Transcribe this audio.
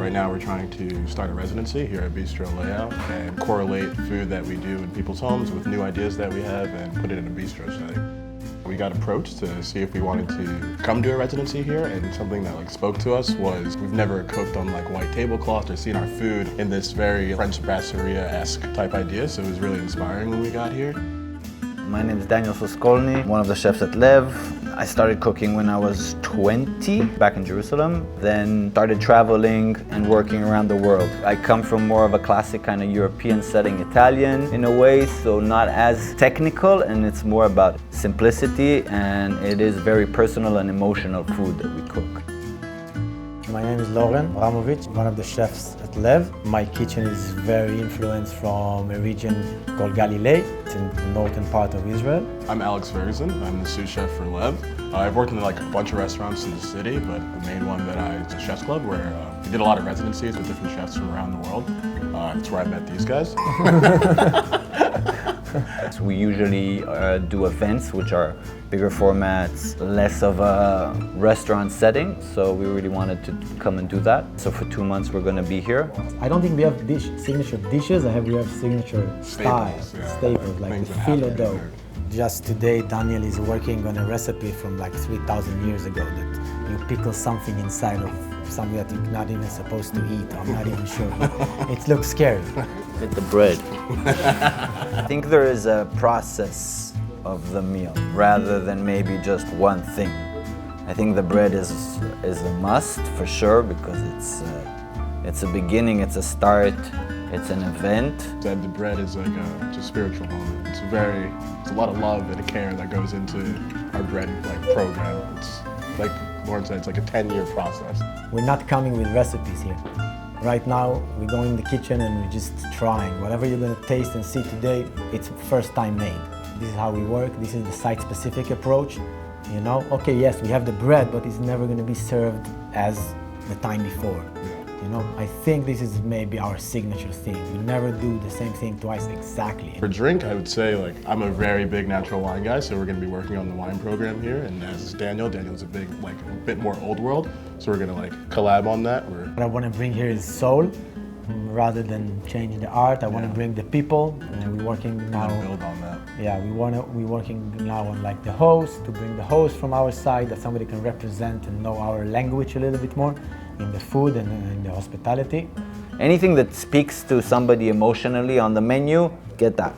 Right now we're trying to start a residency here at Bistrot Layout and correlate food that we do in people's homes with new ideas that we have and put it in a bistro setting. We got approached to see if we wanted to come do a residency here, and something that spoke to us was we've never cooked on white tablecloth or seen our food in this very French brasserie-esque type idea, so it was really inspiring when we got here. My name is Soskolne, one of the chefs at LEV. I started cooking when I was 20 back in Jerusalem, then started traveling and working around the world. I come from more of a classic kind of European setting, Italian in a way, so not as technical, and it's more about simplicity, and it is very personal and emotional food that we cook. My name is Loren Abramovitch, one of the chefs at LEV. My kitchen is very influenced from a region called Galilee. It's in the northern part of Israel. I'm Alex Ferguson. I'm the sous chef for LEV. I've worked in a bunch of restaurants in the city, but the main one that is a chef's club where we did a lot of residencies with different chefs from around the world. That's where I met these guys. So we usually do events which are bigger formats, less of a restaurant setting, so we really wanted to come and do that. So for 2 months we're going to be here. I don't think we have signature dishes, we have signature styles, staples like the filo dough. Just today Daniel is working on a recipe from 3,000 years ago that you pickle something inside of something that you're not even supposed to eat. I'm not even sure. It looks scary. With the bread. I think there is a process of the meal rather than maybe just one thing. I think the bread is a must for sure, because it's a beginning, it's a start, it's an event. The bread is it's a spiritual moment. It's a lot of love and care that goes into our bread program. It's like Lauren said, it's a 10-year process. We're not coming with recipes here. Right now, we go in the kitchen and we're just trying. Whatever you're going to taste and see today, it's first time made. This is how we work. This is the site-specific approach. Okay, yes, we have the bread, but it's never going to be served as the time before. I think this is maybe our signature thing. We never do the same thing twice exactly. For drink, I would say I'm a very big natural wine guy, so we're going to be working on the wine program here. And as is Daniel's a big, a bit more old world, so we're going to collab on that. What I want to bring here is soul, rather than change the art. I want to bring the people. We're working now. Build on that. Yeah, we're working now on the host, to bring the host from our side, that somebody can represent and know our language a little bit more in the food and in the hospitality. Anything that speaks to somebody emotionally on the menu, get that.